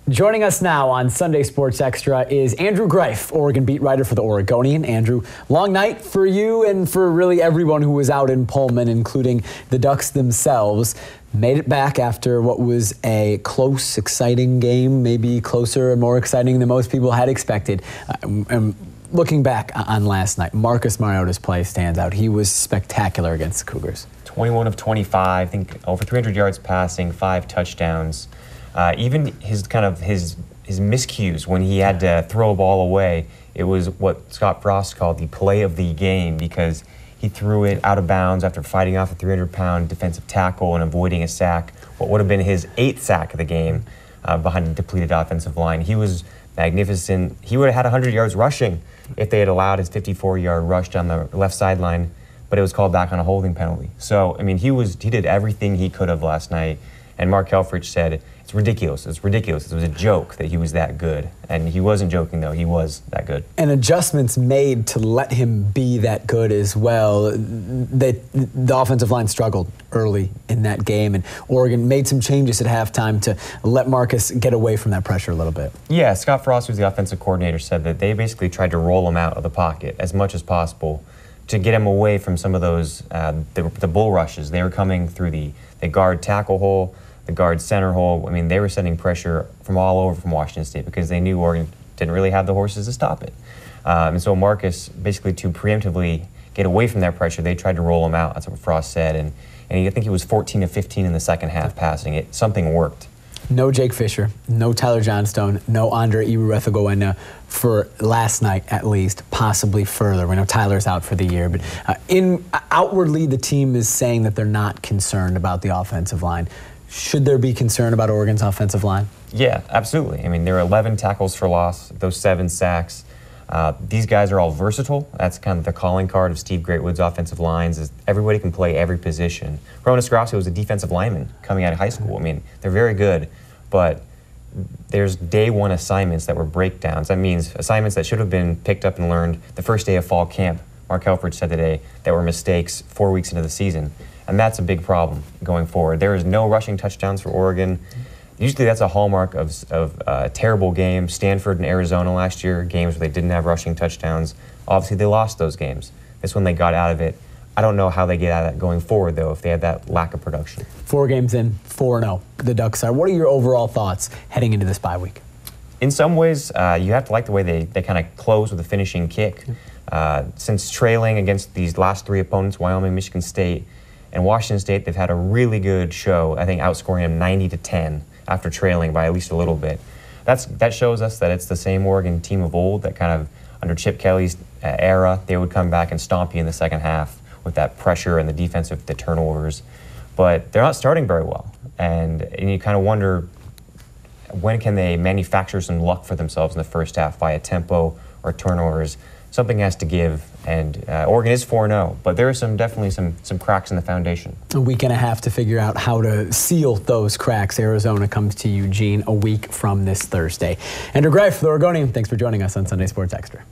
Joining us now on Sunday Sports Extra is Andrew Greif, Oregon beat writer for the Oregonian. Andrew, long night for you and for really everyone who was out in Pullman, including the Ducks themselves. Made it back after what was a close, exciting game, maybe closer and more exciting than most people had expected. And looking back on last night, Marcus Mariotas' play stands out. He was spectacular against the Cougars. 21 of 25, I think over 300 yards passing, 5 touchdowns. Even his miscues when he had to throw a ball away, it was what Scott Frost called the play of the game, because he threw it out of bounds after fighting off a 300-pound defensive tackle and avoiding a sack, what would have been his 8th sack of the game behind a depleted offensive line. He was magnificent. He would have had 100 yards rushing if they had allowed his 54-yard rush down the left sideline, but it was called back on a holding penalty. So, I mean, he did everything he could have last night, and Mark Helfrich said, it's ridiculous. It's ridiculous. It was a joke that he was that good. And he wasn't joking, though. He was that good. And adjustments made to let him be that good as well. The offensive line struggled early in that game, and Oregon made some changes at halftime to let Marcus get away from that pressure a little bit. Yeah, Scott Frost, who's the offensive coordinator, said that they basically tried to roll him out of the pocket as much as possible to get him away from some of those, the bull rushes. They were coming through the guard tackle hole, the guard center hole. I mean, they were sending pressure from all over from Washington State because they knew Oregon didn't really have the horses to stop it. And so Marcus, basically to preemptively get away from that pressure, they tried to roll him out. That's what Frost said. And I think he was 14 of 15 in the second half passing. Something worked. No Jake Fisher, no Tyler Johnstone, no Andre Irurethagoena for last night at least, possibly further. We know Tyler's out for the year, but outwardly the team is saying that they're not concerned about the offensive line. Should there be concern about Oregon's offensive line? Yeah, absolutely. I mean, there are 11 tackles for loss, those 7 sacks. These guys are all versatile. That's kind of the calling card of Steve Greatwood's offensive lines, is everybody can play every position. Roman Escrasio was a defensive lineman coming out of high school. I mean, they're very good, but there's day one assignments that were breakdowns. That means assignments that should have been picked up and learned the first day of fall camp. Mark Helfrich said today that were mistakes 4 weeks into the season. And that's a big problem going forward. There is no rushing touchdowns for Oregon. Usually that's a hallmark of a terrible game. Stanford and Arizona last year, games where they didn't have rushing touchdowns. Obviously they lost those games. This one they got out of it. I don't know how they get out of that going forward, though, if they had that lack of production. 4 games in, 4-0, the Ducks are. What are your overall thoughts heading into this bye week? In some ways, you have to like the way they kind of close with a finishing kick. Since trailing against these last 3 opponents, Wyoming, Michigan State, and Washington State, they've had a really good show, I think outscoring them 90-10 after trailing by at least a little bit. That shows us that it's the same Oregon team of old that kind of, under Chip Kelly's era, they would come back and stomp you in the second half with that pressure and the turnovers. But they're not starting very well. And you kind of wonder, when can they manufacture some luck for themselves in the first half via tempo or turnovers? Something has to give, and Oregon is 4-0, but there are definitely some cracks in the foundation. A week and a half to figure out how to seal those cracks. Arizona comes to Eugene a week from this Thursday. Andrew Greif, the Oregonian, thanks for joining us on Sunday Sports Extra.